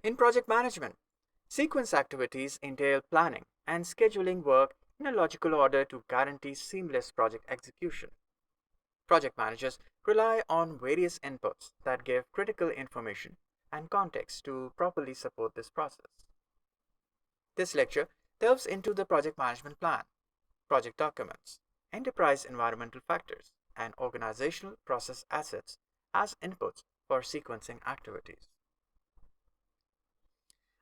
In project management, sequence activities entail planning and scheduling work in a logical order to guarantee seamless project execution. Project managers rely on various inputs that give critical information and context to properly support this process. This lecture delves into the project management plan, project documents, enterprise environmental factors, and organizational process assets as inputs for sequencing activities.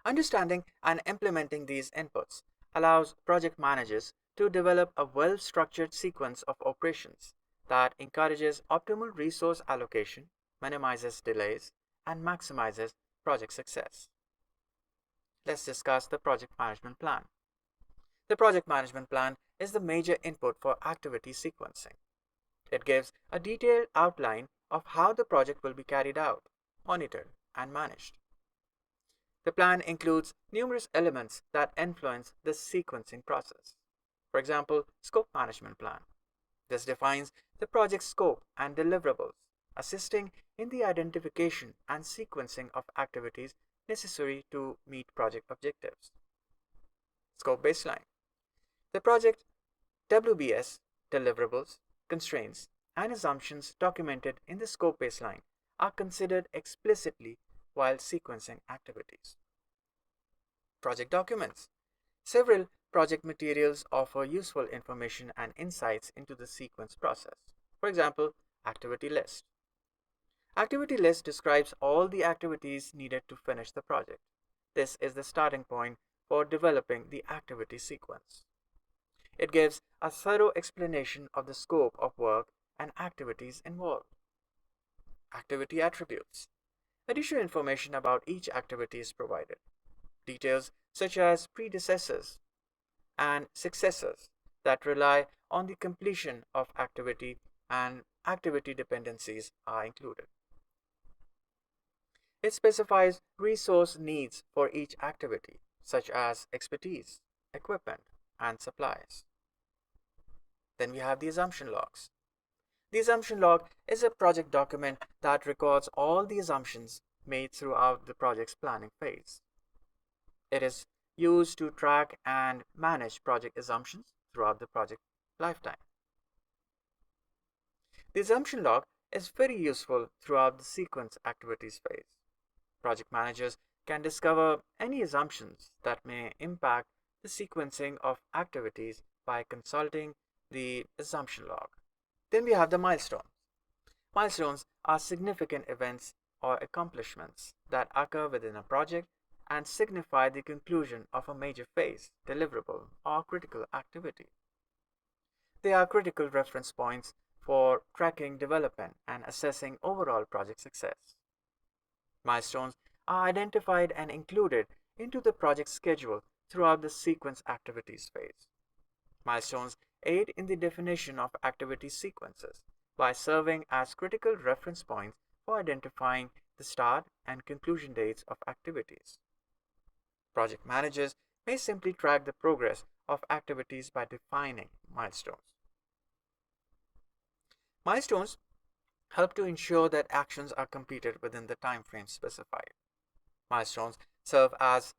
Understanding and implementing these inputs allows project managers to develop a well structured sequence of operations that encourages optimal resource allocation, minimizes delays, and maximizes project success. Let's discuss the project management plan. The project management plan is the major input for activity sequencing. It gives a detailed outline of how the project will be carried out, monitored, and managed. The plan includes numerous elements that influence the sequencing process. For example, scope management plan. This defines the project scope and deliverables, assisting in the identification and sequencing of activities necessary to meet project objectives. Scope baseline. The project WBS, deliverables, constraints, and assumptions documented in the scope baseline are considered explicitly while sequencing activities. Project documents. Several project materials offer useful information and insights into the sequence process. For example, activity list. Activity list describes all the activities needed to finish the project. This is the starting point for developing the activity sequence. It gives a thorough explanation of the scope of work and activities involved. Activity attributes. Additional information about each activity is provided. Details such as predecessors and successors that rely on the completion of activity and activity dependencies are included. It specifies resource needs for each activity, such as expertise, equipment, and supplies. Then we have the assumption logs. The assumption log is a project document that records all the assumptions made throughout the project's planning phase. It is used to track and manage project assumptions throughout the project lifetime. The assumption log is very useful throughout the sequence activities phase. Project managers can discover any assumptions that may impact the sequencing of activities by consulting the assumption log. Then we have the milestones. Milestones are significant events or accomplishments that occur within a project and signify the conclusion of a major phase, deliverable, or critical activity. They are critical reference points for tracking development and assessing overall project success. Milestones are identified and included into the project schedule throughout the sequence activities phase. Milestones aid in the definition of activity sequences by serving as critical reference points for identifying the start and conclusion dates of activities. Project managers may simply track the progress of activities by defining milestones. Milestones help to ensure that actions are completed within the time frame specified. Milestones serve as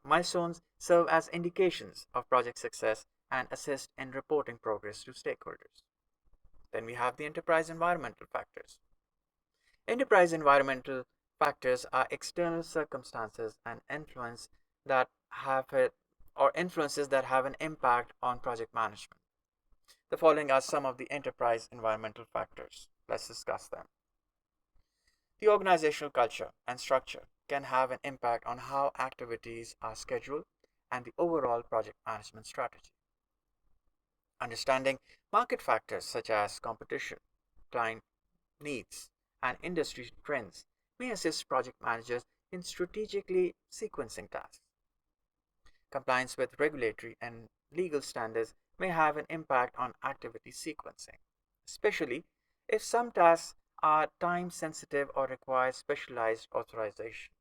milestones serve as indications of project success and assist in reporting progress to stakeholders. Then we have the enterprise environmental factors. Enterprise environmental factors are external circumstances and influences that have an impact on project management. The following are some of the enterprise environmental factors. Let's discuss them. The organizational culture and structure can have an impact on how activities are scheduled and the overall project management strategy. Understanding market factors such as competition, client needs, and industry trends may assist project managers in strategically sequencing tasks. Compliance with regulatory and legal standards may have an impact on activity sequencing, especially if some tasks are time sensitive or require specialized authorization.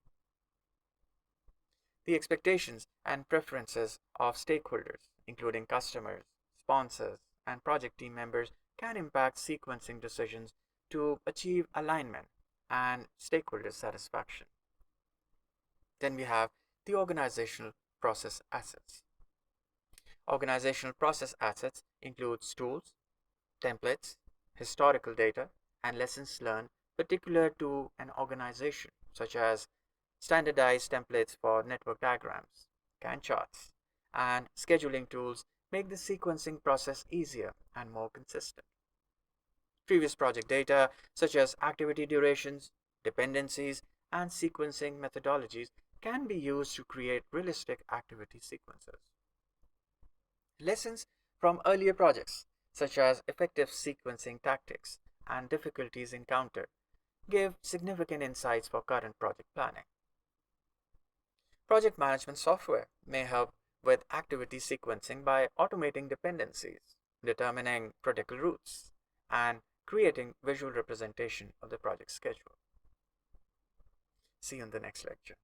The expectations and preferences of stakeholders, including customers, sponsors, and project team members, can impact sequencing decisions to achieve alignment and stakeholder satisfaction. Then we have the organizational process assets. Organizational process assets includes tools, templates, historical data, and lessons learned particular to an organization, such as standardized templates for network diagrams, Gantt charts, and scheduling tools make the sequencing process easier and more consistent. Previous project data, such as activity durations, dependencies, and sequencing methodologies, can be used to create realistic activity sequences. Lessons from earlier projects, such as effective sequencing tactics and difficulties encountered, give significant insights for current project planning. Project management software may help with activity sequencing by automating dependencies, determining critical routes, and creating visual representation of the project schedule. See you in the next lecture.